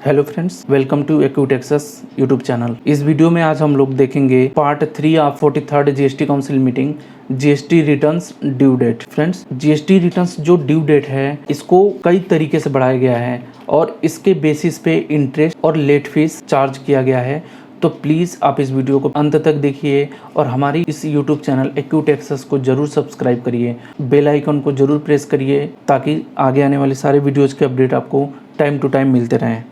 Hello friends, welcome to एक्यूटेक्सस YouTube channel. इस video में आज हम लोग देखेंगे part 3 of 43rd GST council meeting, GST returns due date. Friends, GST returns जो ड्यू डेट है इसको कई तरीके से बढ़ाया गया है और इसके बेसिस पे इंटरेस्ट और लेट फीस चार्ज किया गया है। तो प्लीज़ आप इस वीडियो को अंत तक देखिए और हमारी इस यूट्यूब चैनल एक्यूटेक्सस को जरूर सब्सक्राइब करिए, बेल आइकन को जरूर प्रेस करिए ताकि आगे आने वाले सारे वीडियोज़ के अपडेट आपको टाइम टू टाइम मिलते रहें।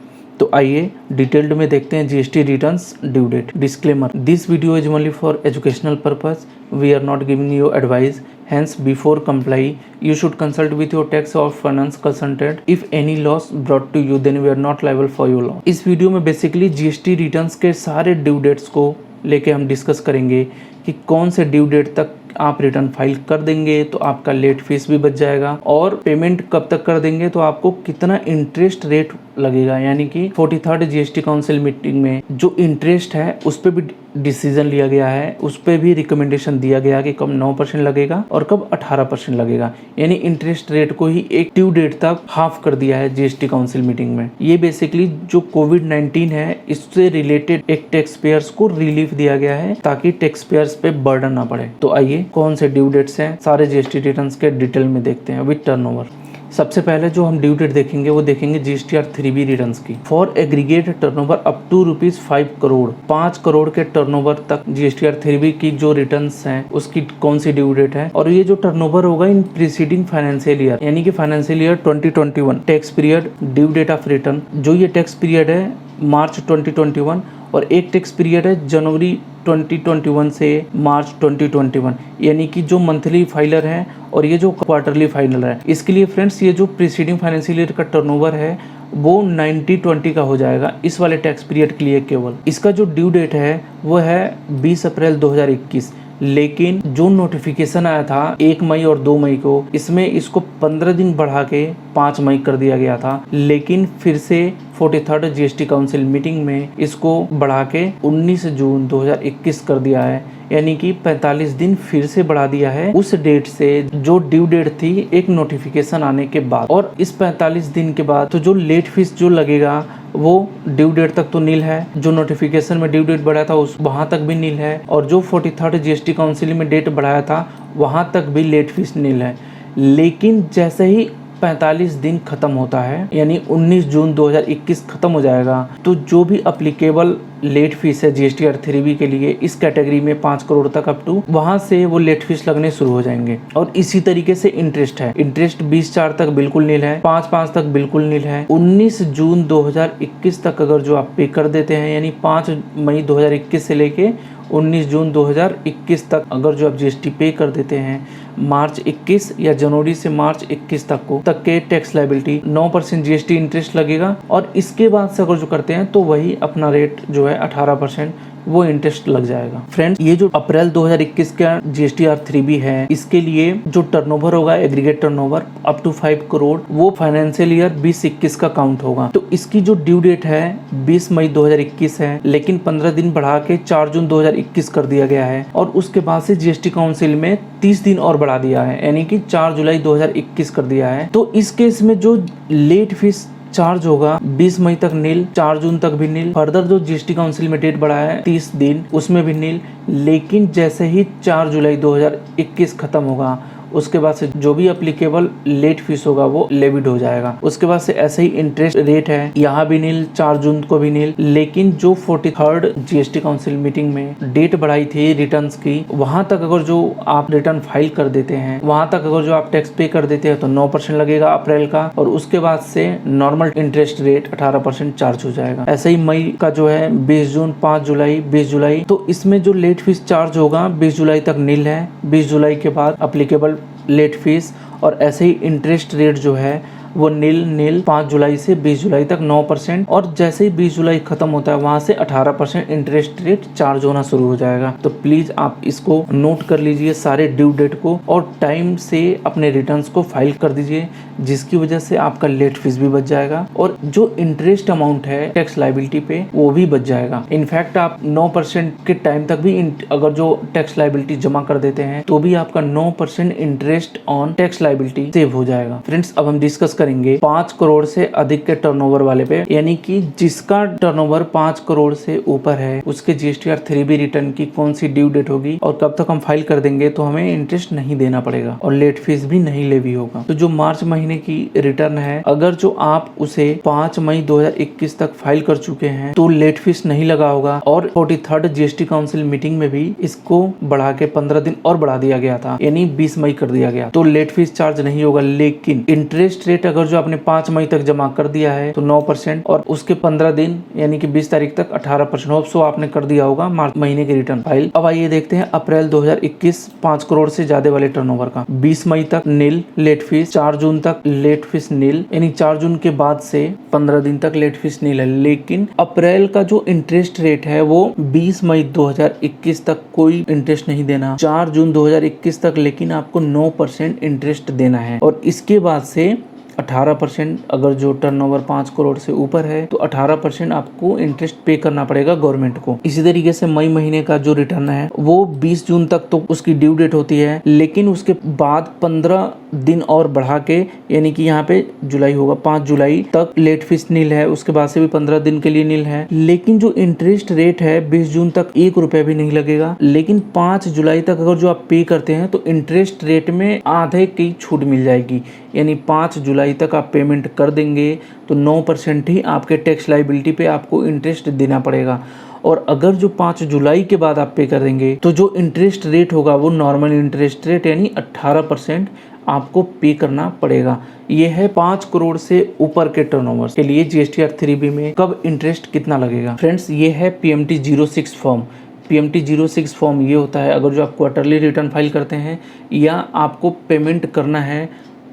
तो आइए डिटेल्ड में देखते हैं GST returns due date. Disclaimer, this video is only for educational purpose, we are not giving you advice, hence before comply you should consult with your tax or finance consultant. If any loss brought to you then we are not liable for your loss. इस video में basically GST returns के सारे due dates को लेके हम discuss करेंगे कि कौन से ड्यू डेट तक आप रिटर्न फाइल कर देंगे तो आपका लेट फीस भी बच जाएगा, और पेमेंट कब तक कर देंगे तो आपको कितना इंटरेस्ट रेट लगेगा। यानी कि 43rd जीएसटी काउंसिल मीटिंग में जो इंटरेस्ट है उस पर भी डिसीजन लिया गया है, उस पर भी रिकमेंडेशन दिया गया कि कब 9% लगेगा और कब 18% लगेगा। यानी इंटरेस्ट रेट को ही एक ड्यू डेट तक हाफ कर दिया है जीएसटी काउंसिल मीटिंग में। ये बेसिकली जो कोविड-19 है इससे रिलेटेड एक टैक्स पेयर्स को रिलीफ दिया गया है ताकि टैक्स पेयर्स पे बर्डन ना पड़े। तो आइए कौन से ड्यू डेट्स हैं सारे जीएसटी रिटर्न्स के डिटेल में देखते हैं विद टर्नओवर। सबसे पहले जो हम ड्यू डेट देखेंगे वो देखेंगे जीएसटीआर 3B रिटर्न्स की। For aggregate turnover up to ₹5 crore, 5 crore के टर्नओवर तक जीएसटीआर 3B की जो रिटर्न्स हैं उसकी कौन सी ड्यू डेट है। और ये जो टर्नओवर होगा इन प्रीसीडिंग फाइनेंशियल ईयर यानी कि financial year 2021 tax period due date of return, जो ये टैक्स पीरियड है मार्च 2021 और एक टैक्स पीरियड है जनवरी 2021 से मार्च 2021, यानी कि जो मंथली फाइलर है और ये जो क्वार्टरली फाइलर है। इसके लिए फ्रेंड्स ये जो प्रीसीडिंग फाइनेंशियल ईयर का टर्नओवर है वो 90-20 का हो जाएगा इस वाले टैक्स पीरियड के लिए केवल। इसका जो ड्यू डेट है वो है 20 अप्रैल 2021, लेकिन जो नोटिफिकेशन आया था 1 मई और 2 मई को, इसमें इसको 15 दिन बढ़ा के 5 मई कर दिया गया था। लेकिन फिर से 43rd जीएसटी काउंसिल मीटिंग में इसको बढ़ा के 19 जून 2021 कर दिया है, यानी कि 45 दिन फिर से बढ़ा दिया है उस डेट से जो ड्यू डेट थी एक नोटिफिकेशन आने के बाद। और इस 45 दिन के बाद तो जो लेट फीस जो लगेगा वो ड्यू डेट तक तो नील है, जो नोटिफिकेशन में ड्यू डेट बढ़ाया था उस वहां तक भी नील है, और जो 43rd जीएसटी काउंसिल में डेट बढ़ाया था वहां तक भी लेट फीस नील है। लेकिन जैसे ही 45 दिन खत्म होता है यानी 19 जून 2021 खत्म हो जाएगा, तो जो भी अप्लीकेबल लेट फीस है जीएसटीआर 3B के लिए इस कैटेगरी में 5 करोड़ तक अप टू, वहां से वो लेट फीस लगने शुरू हो जाएंगे। और इसी तरीके से इंटरेस्ट है, इंटरेस्ट 20/4 तक बिल्कुल नील है, 5/5 तक बिल्कुल नील है। 19 जून 2021 तक अगर जो आप पे कर देते हैं यानी 5 मई 2021 से लेके 19 जून 2021 तक अगर जो आप जीएसटी पे कर देते हैं मार्च 21 या जनवरी से मार्च 21 तक को तक के टैक्स लायबिलिटी 9% जीएसटी इंटरेस्ट लगेगा। और इसके बाद से अगर जो करते हैं तो वही अपना रेट जो है 18% वो इंटरेस्ट लग जाएगा। फ्रेंड्स, ये जो अप्रैल 2021 का जीएसटीआर 3B है इसके लिए जो टर्नओवर होगा aggregate turnover up to 5 crore वो फाइनेंशियल ईयर 2021 का काउंट होगा। तो इसकी जो ड्यू डेट है 20 मई 2021 है, लेकिन 15 दिन बढ़ा के 4 जून 2021 कर दिया गया है। और उसके बाद से जीएसटी काउंसिल में 30 दिन और बढ़ा दिया है यानी कि 4 जुलाई 2021 कर दिया है। तो इस केस में जो लेट फीस चार्ज होगा 20 मई तक नील, 4 जून तक भी नील, फर्दर जो जीएसटी काउंसिल में डेट बढ़ा है 30 दिन उसमें भी नील। लेकिन जैसे ही 4 जुलाई 2021 खत्म होगा उसके बाद से जो भी एप्लीकेबल लेट फीस होगा वो लेविड हो जाएगा। उसके बाद से ऐसे ही इंटरेस्ट रेट है यहाँ भी नील, 4 जून को भी नील। लेकिन जो 43rd जीएसटी काउंसिल मीटिंग में डेट बढ़ाई थी रिटर्न्स की, वहां तक अगर जो आप रिटर्न फाइल कर देते हैं वहां तक अगर जो आप टैक्स पे कर देते हैं तो 9% लगेगा अप्रैल का, और उसके बाद से नॉर्मल इंटरेस्ट रेट 18% चार्ज हो जाएगा। ऐसे ही मई का जो है 20 जून, 5 जुलाई, 20 जुलाई, तो इसमें जो लेट फीस चार्ज होगा 20 जुलाई तक नील है, 20 जुलाई के बाद अप्लीकेबल लेट फीस। और ऐसे ही इंटरेस्ट रेट जो है वो नील 5 जुलाई से 20 जुलाई तक 9%, और जैसे ही 20 जुलाई खत्म होता है वहां से 18% इंटरेस्ट रेट चार्ज होना शुरू हो जाएगा। तो प्लीज आप इसको नोट कर लीजिए सारे ड्यू डेट को और टाइम से अपने रिटर्न्स को फाइल कर दीजिए, जिसकी वजह से आपका लेट फीस भी बच जाएगा और जो इंटरेस्ट अमाउंट है टैक्स लायबिलिटी पे वो भी बच जाएगा। इनफैक्ट आप 9% के टाइम तक भी अगर जो टैक्स लायबिलिटी जमा कर देते हैं तो भी आपका 9% interest on tax liability save हो जाएगा। फ्रेंड्स, अब हम डिस्कस करेंगे 5 करोड़ से अधिक के टर्नओवर वाले पे, यानी कि जिसका टर्नओवर 5 करोड़ से ऊपर है उसके जीएसटीआर 3B रिटर्न की कौन सी ड्यू डेट होगी और कब तक हम फाइल कर देंगे तो हमें इंटरेस्ट नहीं देना पड़ेगा और लेट फीस भी नहीं लेवी होगा। तो जो मार्च महीने की रिटर्न है, अगर जो आप उसे 5 मई 2021 तक फाइल कर चुके हैं तो लेट फीस नहीं लगा होगा। और 43rd जीएसटी काउंसिल मीटिंग में भी इसको बढ़ा के 15 दिन और बढ़ा दिया गया था, यानी 20 मई कर दिया गया, तो लेट फीस चार्ज नहीं होगा। लेकिन इंटरेस्ट रेट अगर जो आपने 5 मई तक जमा कर दिया है तो 9% और उसके 15 दिन यानी कि 20 तारीख तक 18%। होप सो आपने कर दिया होगा मार्च महीने की रिटर्न फाइल। अब आइए देखते हैं अप्रैल 2021 5 करोड़ से ज्यादा वाले टर्नओवर का। 20 मई तक नील लेट फीस, 4 जून तक लेट फीस नील, यानी 4 जून के बाद से 15 दिन तक लेट फीस नील है। लेकिन अप्रैल का जो इंटरेस्ट रेट है वो 20 मई 2021 तक कोई इंटरेस्ट नहीं देना, 4 जून 2021 तक लेकिन आपको 9% इंटरेस्ट देना है और इसके बाद से 18%। अगर जो टर्नओवर 5 करोड़ से ऊपर है तो 18% आपको इंटरेस्ट पे करना पड़ेगा गवर्नमेंट को। इसी तरीके से मई महीने का जो रिटर्न है वो 20 जून तक तो उसकी ड्यू डेट होती है, लेकिन उसके बाद 15 दिन और बढ़ा के, यानी कि यहाँ पे जुलाई होगा, 5 जुलाई तक लेट फीस नील है, उसके बाद से भी 15 दिन के लिए नील है। लेकिन जो इंटरेस्ट रेट है 20 जून तक 1 रुपया भी नहीं लगेगा, लेकिन 5 जुलाई तक अगर जो आप पे करते हैं तो इंटरेस्ट रेट में आधे की छूट मिल जाएगी, यानी 5 जुलाई तक आप पेमेंट कर देंगे तो 9% ही आपके टैक्स लायबिलिटी पे आपको इंटरेस्ट देना पड़ेगा। और अगर जो 5 जुलाई के बाद आप पे कर देंगे तो जो इंटरेस्ट रेट होगा वो नॉर्मल इंटरेस्ट रेट यानी 18% आपको पे करना पड़ेगा। ये है 5 करोड़ से ऊपर के टर्नओवर के लिए जीएसटीआर 3B में कब इंटरेस्ट कितना लगेगा। फ्रेंड्स, ये है PMT 06 फॉर्म। PMT 06 फॉर्म ये होता है अगर जो आप क्वार्टरली रिटर्न फाइल करते हैं या आपको पेमेंट करना है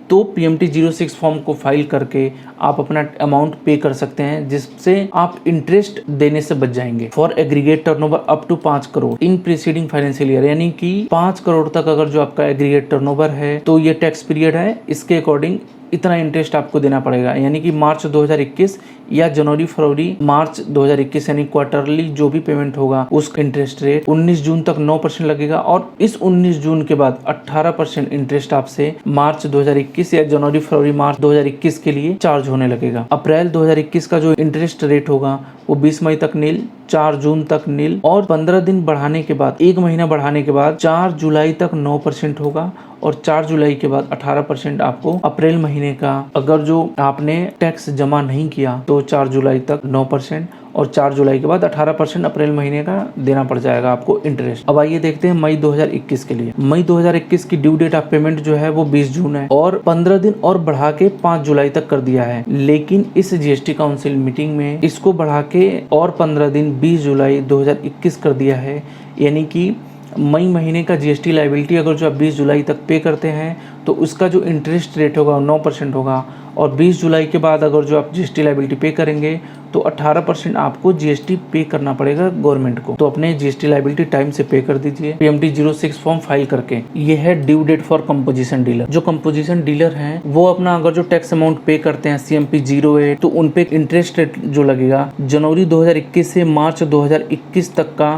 तो PMT 06 फॉर्म को फाइल करके आप अपना अमाउंट पे कर सकते हैं, जिससे आप इंटरेस्ट देने से बच जाएंगे। For aggregate turnover up to 5 crore in preceding financial year, यानी कि 5 करोड़ तक अगर जो आपका एग्रीगेट टर्नओवर है तो ये टैक्स पीरियड है, इसके अकॉर्डिंग इतना इंटरेस्ट आपको देना पड़ेगा। यानी कि मार्च 2021 या जनवरी फरवरी मार्च 2021 यानी क्वार्टरली जो भी पेमेंट होगा उसका इंटरेस्ट रेट 19 जून तक 9% लगेगा और इस 19 जून के बाद 18% इंटरेस्ट आपसे मार्च 2021 या जनवरी फरवरी मार्च 2021 के लिए चार्ज होने लगेगा। अप्रैल 2021 का जो इंटरेस्ट रेट होगा वो 20 मई तक नील, 4 जून तक नील और 15 दिन बढ़ाने के बाद 1 महीना बढ़ाने के बाद 4 जुलाई तक 9% होगा और 4 जुलाई के बाद 18% आपको अप्रैल महीने का अगर जो आपने टैक्स जमा नहीं किया तो 4 जुलाई तक 9% और 4 जुलाई के बाद 18% अप्रैल महीने का देना पड़ जाएगा आपको इंटरेस्ट। अब आइए देखते हैं मई 2021 के लिए। मई 2021 की ड्यू डेट ऑफ पेमेंट जो है वो 20 जून है और 15 दिन और बढ़ा के 5 जुलाई तक कर दिया है, लेकिन इस जीएसटी काउंसिल मीटिंग में इसको बढ़ा के और 15 दिन 20 जुलाई 2021 कर दिया है। यानी कि मई महीने का जीएसटी लायबिलिटी अगर जो आप 20 जुलाई तक पे करते हैं तो उसका जो इंटरेस्ट रेट होगा 9% होगा और 20 जुलाई के बाद अगर जो आप जीएसटी लायबिलिटी पे करेंगे तो 18% आपको जीएसटी पे करना पड़ेगा गवर्नमेंट को। तो अपने जीएसटी लायबिलिटी टाइम से पे कर दीजिए PMT 06 फॉर्म फाइल करके। ये है due date for composition dealer. जो कंपोजिशन डीलर हैं वो अपना अगर जो टैक्स अमाउंट पे करते हैं CMP 08 तो उन पे इंटरेस्ट रेट जो लगेगा जनवरी 2021 से मार्च 2021 तक का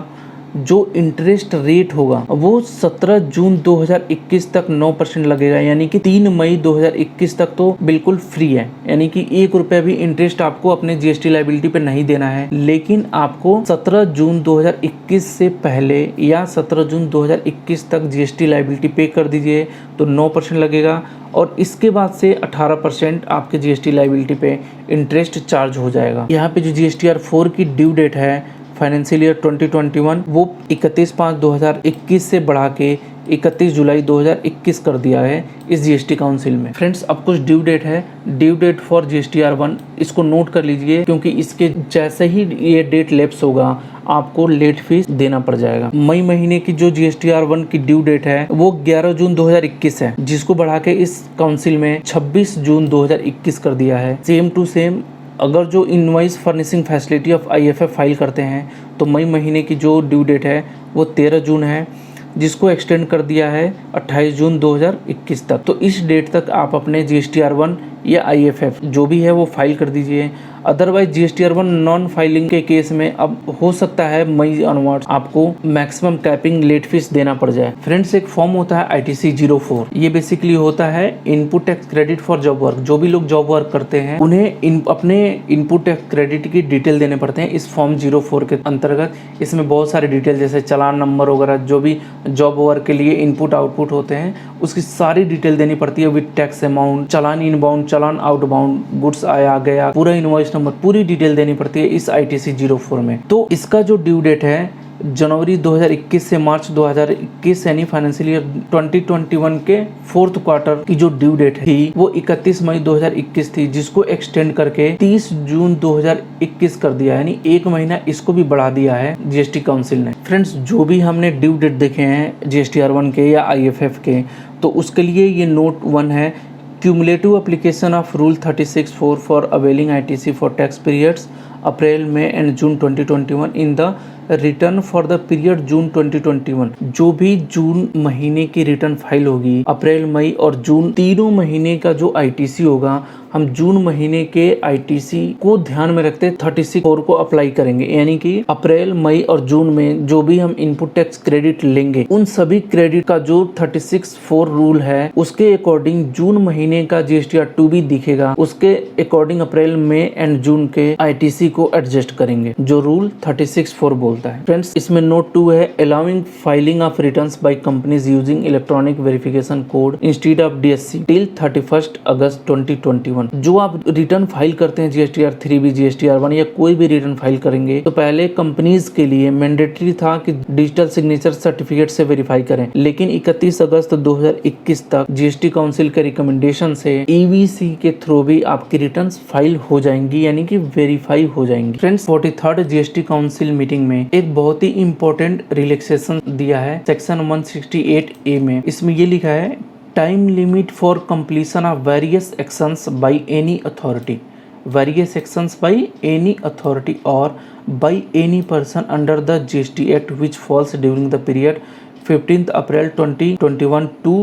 जो इंटरेस्ट रेट होगा वो 17 जून 2021 तक 9% लगेगा, यानी कि 3 मई 2021 तक तो बिल्कुल फ्री है, यानी कि 1 रुपया भी इंटरेस्ट आपको अपने जीएसटी लायबिलिटी पे नहीं देना है। लेकिन आपको 17 जून 2021 से पहले या 17 जून 2021 तक जीएसटी लायबिलिटी पे कर दीजिए तो 9% लगेगा और इसके बाद से 18% आपके जीएसटी लायबिलिटी पे इंटरेस्ट चार्ज हो जाएगा। यहाँ पे जो GSTR 4 की ड्यू डेट है फाइनेंशियल ईयर 2021 वो 31/5/2021 से बढ़ा के 31 जुलाई 2021 कर दिया है इस जीएसटी काउंसिल में। फ्रेंड्स, अब कुछ ड्यू डेट है, ड्यू डेट फॉर GSTR 1, इसको नोट कर लीजिए क्योंकि इसके जैसे ही ये डेट लैप्स होगा आपको लेट फीस देना पड़ जाएगा। मई महीने की जो GSTR 1 की ड्यू डेट है वो 11 जून 2021 है, जिसको बढ़ा के इस काउंसिल में 26 जून 2021 कर दिया है। सेम टू सेम अगर जो invoice furnishing facility of IFF file करते हैं तो मई महीने की जो ड्यू डेट है वो 13 जून है, जिसको एक्सटेंड कर दिया है 28 जून 2021 तक। तो इस डेट तक आप अपने GSTR 1 या IFF जो भी है वो फाइल कर दीजिए। अदरवाइज GSTR1 नॉन फाइलिंग के केस में अब हो सकता है मई ऑनवर्ड्स आपको मैक्सिमम कैपिंग लेट फीस देना पड़ जाए। फ्रेंड्स, एक फॉर्म होता है ITC 04। ये बेसिकली होता है input tax credit for job work. जो भी लोग जॉब वर्क करते हैं उन्हें अपने इनपुट टैक्स क्रेडिट की डिटेल देने पड़ते हैं इस फॉर्म 04 के अंतर्गत। इसमें बहुत सारे डिटेल जैसे चालान नंबर वगैरह जो भी जॉब वर्क के लिए इनपुट आउटपुट होते हैं उसकी सारी डिटेल देनी पड़ती है with tax amount, challan inbound, challan outbound, goods आया गया, पूरा इनवॉइस नंबर, पूरी डिटेल देनी पड़ती है इस ITC 04 में। तो इसका जो ड्यू डेट है जनवरी 2021 से मार्च 2021 यानी फाइनेंशियल ईयर 2021 के फोर्थ क्वार्टर की जो ड्यू डेट थी वो 31 मई 2021 थी, जिसको एक्सटेंड करके 30 जून 2021 कर दिया, यानी एक महीना इसको भी बढ़ा दिया है GST काउंसिल ने। फ्रेंड्स, जो भी हमने ड्यू डेट देखे हैं GSTR1 के या IFF के, तो उसके लिए ये नोट 1 है, cumulative application of rule 36(4) for availing ITC for tax periods April, May and June 2021 in the return for the period June 2021। जो भी जून महीने की रिटर्न फाइल होगी, अप्रैल, मई और जून तीनों महीने का जो ITC होगा, हम जून महीने के ITC को ध्यान में रखते 36(4) को अप्लाई करेंगे। यानी कि अप्रैल, मई और जून में जो भी हम इनपुट टैक्स क्रेडिट लेंगे उन सभी क्रेडिट का जो 36(4) रूल है उसके अकॉर्डिंग जून महीने का GSTR2 भी दिखेगा, उसके अकॉर्डिंग अप्रैल, मई एंड जून के ITC को एडजस्ट करेंगे जो रूल 36(4) बोलता है। फ्रेंड्स, इसमें नोट 2 है, allowing filing of returns by companies using electronic verification code instead of DSC till 31 अगस्त 2021। जो आप रिटर्न फाइल करते हैं GSTR3 भी, GSTR1 या कोई भी रिटर्न फाइल करेंगे तो पहले कंपनीज के लिए मैंडेटरी था कि डिजिटल सिग्नेचर सर्टिफिकेट से वेरीफाई करें, लेकिन 31 अगस्त 2021 तक GST काउंसिल के रिकमेंडेशन से EVC के थ्रू भी आपकी रिटर्न फाइल हो जाएंगी, यानी कि वेरीफाई हो जाएंगी। Friends, 43rd GST council meeting में एक बहुत ही इंपॉर्टेंट रिलैक्सेशन दिया है सेक्शन 168A में। इसमें ये लिखा है, time limit for completion of various actions by any authority, various actions by any authority और by any person under the GST act which falls during the period 15 April 2021 to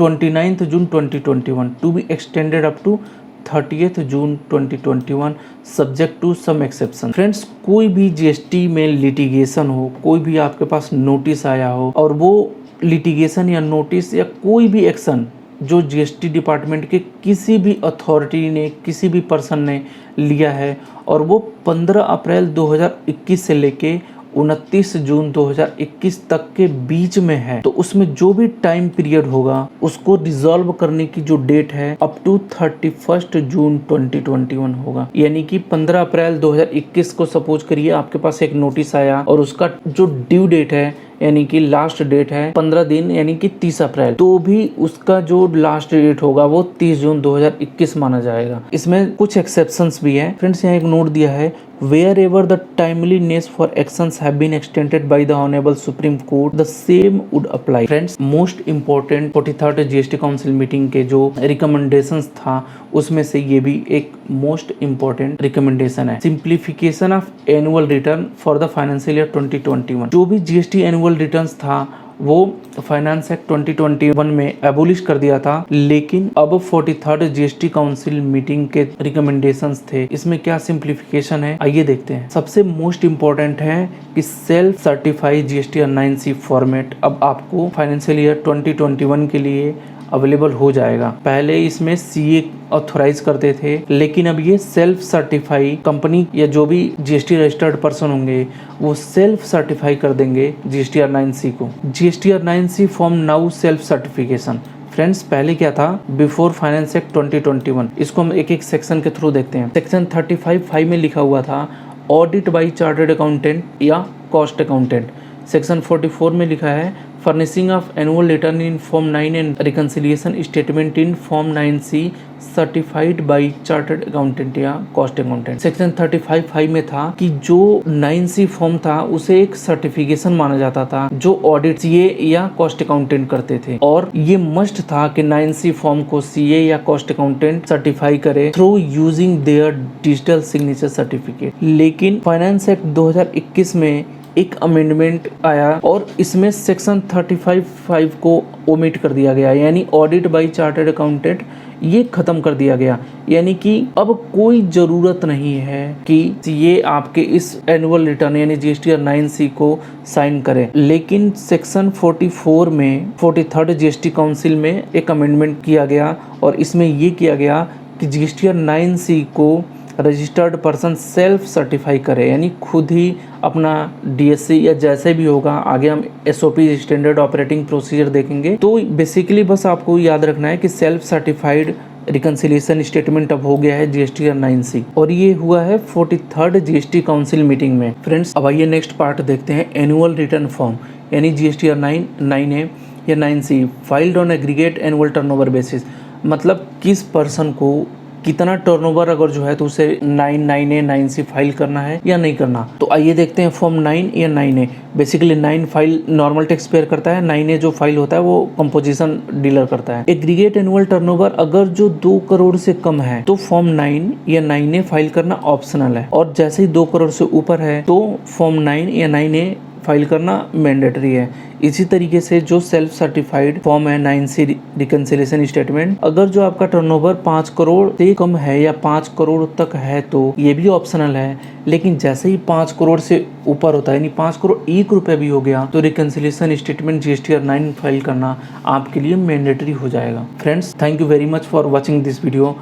29 June 2021 to be extended up to 30 June 2021 subject to some exception. Friends, कोई भी GST में litigation हो, कोई भी आपके पास notice आया हो और वो लिटिगेशन या नोटिस या कोई भी एक्शन जो GST डिपार्टमेंट के किसी भी अथॉरिटी ने, किसी भी पर्सन ने लिया है और वो 15 अप्रैल 2021 से लेके 29 जून 2021 तक के बीच में है, तो उसमें जो भी टाइम पीरियड होगा उसको रिजॉल्व करने की जो डेट है अप टू 31 जून 2021 होगा। यानी कि 15 अप्रैल 2021 को सपोज करिए आपके पास एक नोटिस आया और उसका जो ड्यू डेट है यानी कि लास्ट डेट है 15 दिन यानी कि 30 अप्रैल, तो भी उसका जो लास्ट डेट होगा वो 30 जून 2021 माना जाएगा। इसमें कुछ एक्सेप्शंस भी हैं। फ्रेंड्स, यहाँ एक नोट दिया है, wherever the timeliness for actions have been extended by the Honorable Supreme Court, the same would apply. Friends, most important 43rd GST council meeting के जो रिकमेंडेशंस था उसमें से ये भी एक मोस्ट इम्पोर्टेंट रिकमेंडेशन है, simplification of annual return for the financial year 2021। जो भी GST एनुअल रिटर्न्स था वो फाइनेंस एक्ट 2021 में एबोलिश कर दिया था, लेकिन अब 43rd GST काउंसिल मीटिंग के रिकमेंडेशंस थे। इसमें क्या सिंप्लीफिकेशन है आइए देखते हैं। सबसे मोस्ट इम्पोर्टेंट है कि self certified GSTR 9C format अब आपको फाइनेंशियल ईयर 2021 के लिए अवेलेबल हो जाएगा। पहले इसमें CA ऑथोराइज करते थे, लेकिन अब ये सेल्फ सर्टिफाई कंपनी या जो भी GST रजिस्टर्ड पर्सन होंगे वो सेल्फ सर्टिफाई कर देंगे GSTR 9C को। GSTR 9C form now self certification. Friends, पहले क्या था, बिफोर फाइनेंस एक्ट 2021। इसको हम एक एक सेक्शन के थ्रू देखते हैं। सेक्शन 35(5) में लिखा हुआ था ऑडिट बाई चार्टर्ड अकाउंटेंट या कॉस्ट अकाउंटेंट। सेक्शन 44 में लिखा है furnishing of annual return in form 9 and reconciliation statement in form 9C certified by chartered accountant या कॉस्ट अकाउंटेंट। सेक्शन 35(5) में था कि जो 9C फॉर्म था उसे एक सर्टिफिकेशन माना जाता था जो ऑडिट CA या कॉस्ट अकाउंटेंट करते थे, और ये मस्ट था कि 9C फॉर्म को CA या कॉस्ट अकाउंटेंट सर्टिफाई करे through using their digital signature certificate. लेकिन फाइनेंस एक्ट 2021 में एक अमेंडमेंट आया और इसमें सेक्शन 35(5) को ओमिट कर दिया गया, यानी ऑडिट बाय चार्टर्ड अकाउंटेंट ये खत्म कर दिया गया। यानी कि अब कोई ज़रूरत नहीं है कि ये आपके इस एनुअल रिटर्न यानी जीएसटी 9C को साइन करें। लेकिन सेक्शन 44 में 43rd जीएसटी काउंसिल में एक अमेंडमेंट किया गया और इसमें ये किया गया कि जीएसटी 9C को रजिस्टर्ड पर्सन सेल्फ सर्टिफाई करे, यानी खुद ही अपना डीएससी या जैसे भी होगा, आगे हम एसओपी स्टैंडर्ड ऑपरेटिंग प्रोसीजर देखेंगे। तो बेसिकली बस आपको याद रखना है कि सेल्फ सर्टिफाइड रिकंसिलिएशन स्टेटमेंट अब हो गया है जीएसटी 9C और ये हुआ है 43rd जीएसटी काउंसिल मीटिंग में। फ्रेंड्स अब आइए नेक्स्ट पार्ट देखते हैं, एनुअल रिटर्न फॉर्म यानी जीएसटी 9A या 9C filed on aggregate annual turnover basis. मतलब किस पर्सन को कितना टर्नओवर अगर जो है तो उसे 9A 9C फाइल करना है या नहीं करना। तो आइए देखते हैं फॉर्म 9 या 9A। Basically 9 file normal tax payer करता है, 9A जो फाइल होता है वो कंपोजिशन डीलर करता है। एग्रीगेट एनुअल टर्नओवर अगर जो 2 करोड़ से कम है तो फॉर्म 9 या 9A फाइल करना ऑप्शनल है, और जैसे ही 2 करोड़ से ऊपर है तो फॉर्म 9 या 9A फाइल करना मैंडेटरी है। इसी तरीके से जो सेल्फ सर्टिफाइड फॉर्म है 9C रिकंसिलिएशन स्टेटमेंट, अगर जो आपका टर्नओवर 5 करोड़ से कम है या 5 करोड़ तक है तो ये भी ऑप्शनल है। लेकिन जैसे ही 5 करोड़ से ऊपर होता है यानी 5 करोड़ 1 रुपये भी हो गया तो रिकंसिलिएशन स्टेटमेंट जीएसटी 9 फाइल करना आपके लिए मैंडेटरी हो जाएगा। Friends thank you very much for watching this video.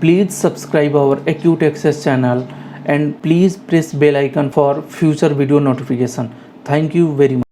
Please subscribe our acute access channel and please press bell icon for future video notification. Thank you very much.